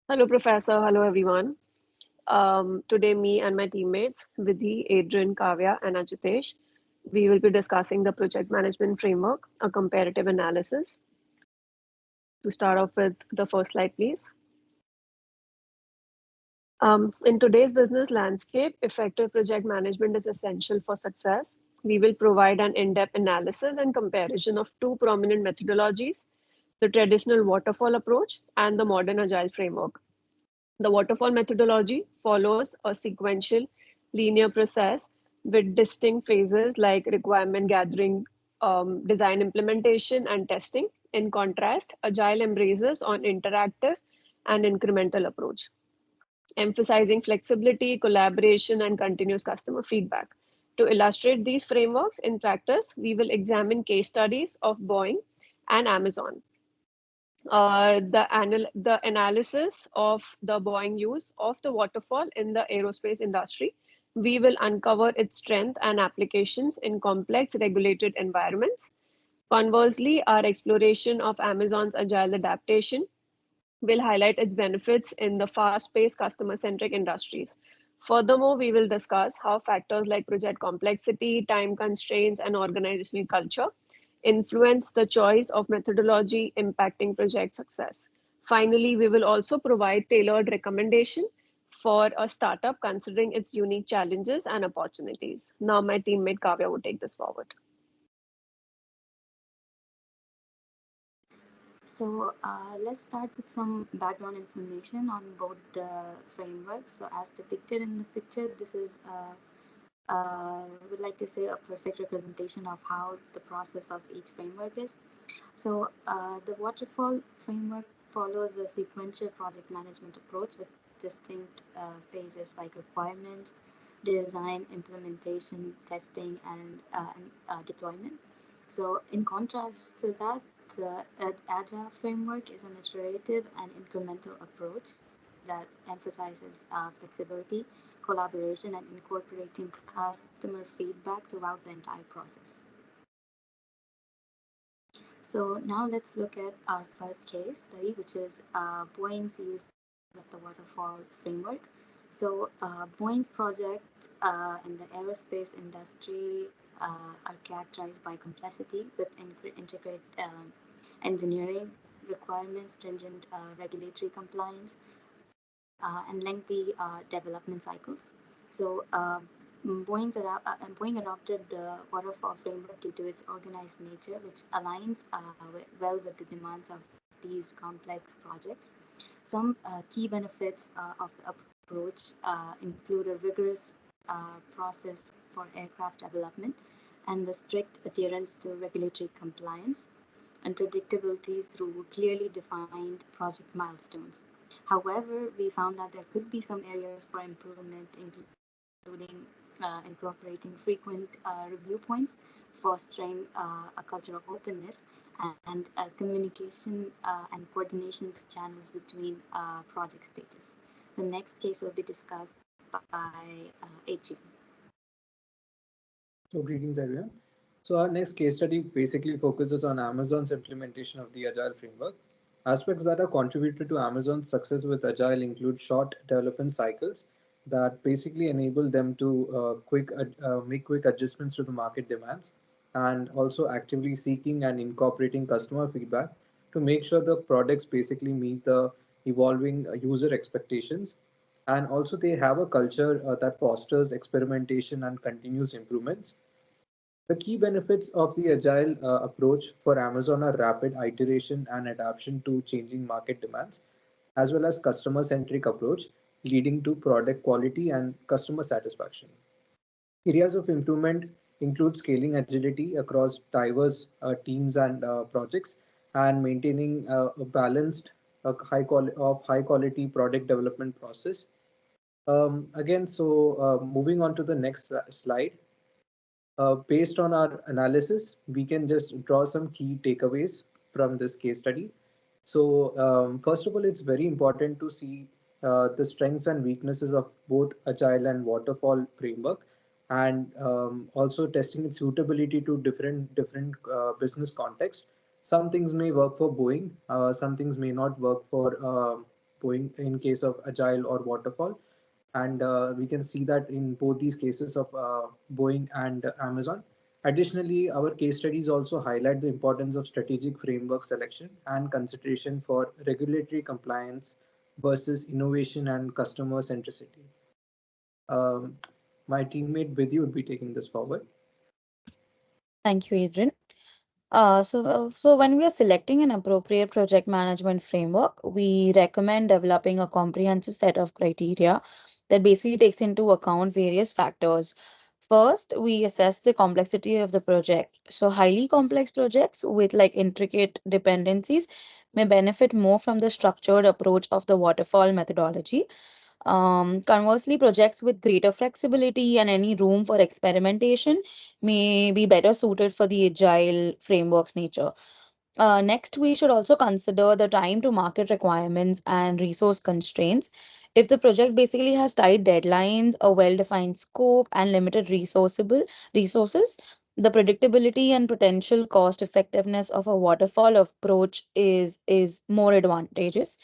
Hello, Professor. Hello, everyone. Today, me and my teammates, Vidhi, Adrian, Kavya, and Ajitesh, we will be discussing the project management framework, a comparative analysis. To start off with the first slide, please. In today's business landscape, effective project management is essential for success. We will provide an in-depth analysis and comparison of two prominent methodologies, the traditional waterfall approach and the modern agile framework. The waterfall methodology follows a sequential linear process with distinct phases like requirement gathering, design implementation, and testing. In contrast, Agile embraces on interactive and incremental approach, emphasizing flexibility, collaboration, and continuous customer feedback. To illustrate these frameworks in practice, we will examine case studies of Boeing and Amazon. The analysis of the Boeing use of the waterfall in the aerospace industry. We will uncover its strength and applications in complex regulated environments. Conversely, our exploration of Amazon's agile adaptation will highlight its benefits in the fast-paced customer-centric industries. Furthermore, we will discuss how factors like project complexity, time constraints, and organizational culture influence the choice of methodology impacting project success. Finally, we will also provide tailored recommendation for a startup considering its unique challenges and opportunities. Now, my teammate Kavya will take this forward. Let's start with some background information on both the frameworks. So as depicted in the picture, this is would like to say a perfect representation of how the process of each framework is. The waterfall framework follows a sequential project management approach with distinct phases like requirements, design, implementation, testing, and deployment. So, in contrast to that, the Agile framework is an iterative and incremental approach that emphasizes flexibility, collaboration, and incorporating customer feedback throughout the entire process. So now let's look at our first case study, which is Boeing's use of the waterfall framework. Boeing's project in the aerospace industry are characterized by complexity with intricate engineering requirements, stringent regulatory compliance, and lengthy development cycles. So Boeing adopted the waterfall framework due to its organized nature, which aligns well with the demands of these complex projects. Some key benefits of the approach include a rigorous process for aircraft development and the strict adherence to regulatory compliance and predictability through clearly defined project milestones. However, we found that there could be some areas for improvement, including incorporating frequent review points, fostering a culture of openness, and communication and coordination channels between project stages. The next case will be discussed by Adrian. So greetings everyone. So our next case study basically focuses on Amazon's implementation of the Agile framework. Aspects that have contributed to Amazon's success with Agile include short development cycles that basically enable them to make quick adjustments to the market demands, and also actively seeking and incorporating customer feedback to make sure the products basically meet the evolving user expectations. And also they have a culture that fosters experimentation and continuous improvements. The key benefits of the agile approach for Amazon are rapid iteration and adaptation to changing market demands, as well as customer-centric approach, leading to product quality and customer satisfaction. Areas of improvement include scaling agility across diverse teams and projects, and maintaining a balanced high quality product development process. Moving on to the next slide. Based on our analysis, we can just draw some key takeaways from this case study. First of all, it's very important to see the strengths and weaknesses of both Agile and Waterfall framework, and also testing its suitability to different business contexts. Some things may work for Boeing, some things may not work for Boeing in case of Agile or Waterfall. And we can see that in both these cases of Boeing and Amazon. Additionally, our case studies also highlight the importance of strategic framework selection and consideration for regulatory compliance versus innovation and customer centricity. Um, my teammate Vidhi would be taking this forward. Thank you, Adrian. So when we are selecting an appropriate project management framework, we recommend developing a comprehensive set of criteria that basically takes into account various factors. First, we assess the complexity of the project. So highly complex projects with like intricate dependencies may benefit more from the structured approach of the waterfall methodology. Conversely, projects with greater flexibility and any room for experimentation may be better suited for the agile framework's nature. Next, we should also consider the time to market requirements and resource constraints. If the project basically has tight deadlines, a well-defined scope, and limited resources, the predictability and potential cost effectiveness of a waterfall approach is more advantageous.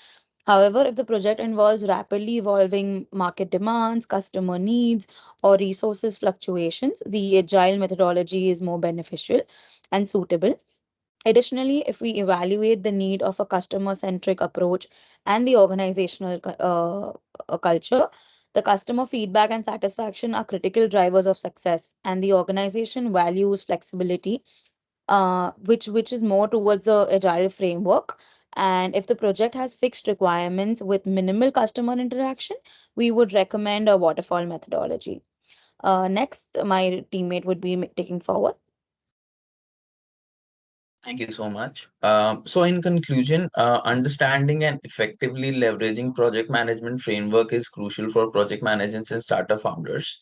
However, if the project involves rapidly evolving market demands, customer needs, or resources fluctuations, the agile methodology is more beneficial and suitable. Additionally, if we evaluate the need of a customer centric approach and the organizational culture, the customer feedback and satisfaction are critical drivers of success, and the organization values flexibility, which is more towards the agile framework. And if the project has fixed requirements with minimal customer interaction, we would recommend a waterfall methodology. Next, my teammate would be taking forward. Thank you so much. So, in conclusion, understanding and effectively leveraging project management framework is crucial for project managers and startup founders.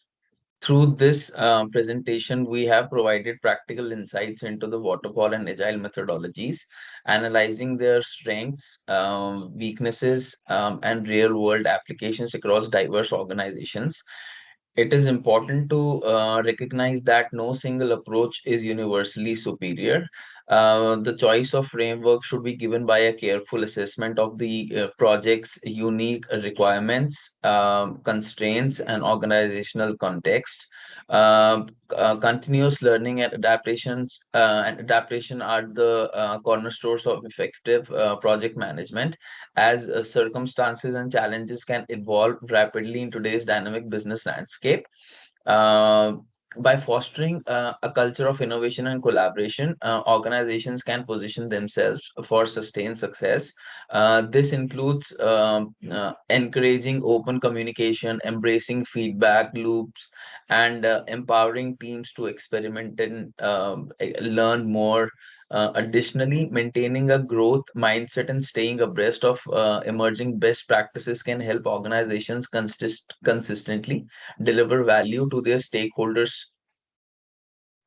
Through this presentation, we have provided practical insights into the waterfall and agile methodologies, analyzing their strengths, weaknesses, and real world applications across diverse organizations. It is important to recognize that no single approach is universally superior. The choice of framework should be given by a careful assessment of the project's unique requirements, constraints, and organizational context. Continuous learning and adaptation are the cornerstones of effective project management, as circumstances and challenges can evolve rapidly in today's dynamic business landscape. Uh, by fostering a culture of innovation and collaboration, organizations can position themselves for sustained success. This includes encouraging open communication, embracing feedback loops, and empowering teams to experiment and learn more. Additionally, maintaining a growth mindset and staying abreast of emerging best practices can help organizations consistently deliver value to their stakeholders.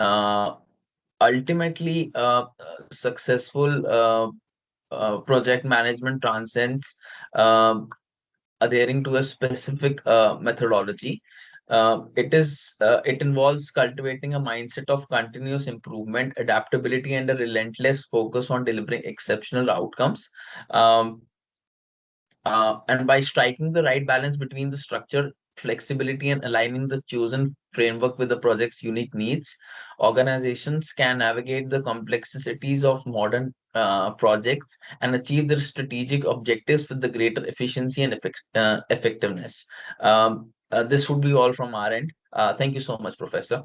Uh, Ultimately, successful project management transcends adhering to a specific methodology. It involves cultivating a mindset of continuous improvement, adaptability, and a relentless focus on delivering exceptional outcomes. Um, and by striking the right balance between the structure, flexibility, and aligning the chosen framework with the project's unique needs, organizations can navigate the complexities of modern projects and achieve their strategic objectives with the greater efficiency and effectiveness. This would be all from our end. Thank you so much, Professor.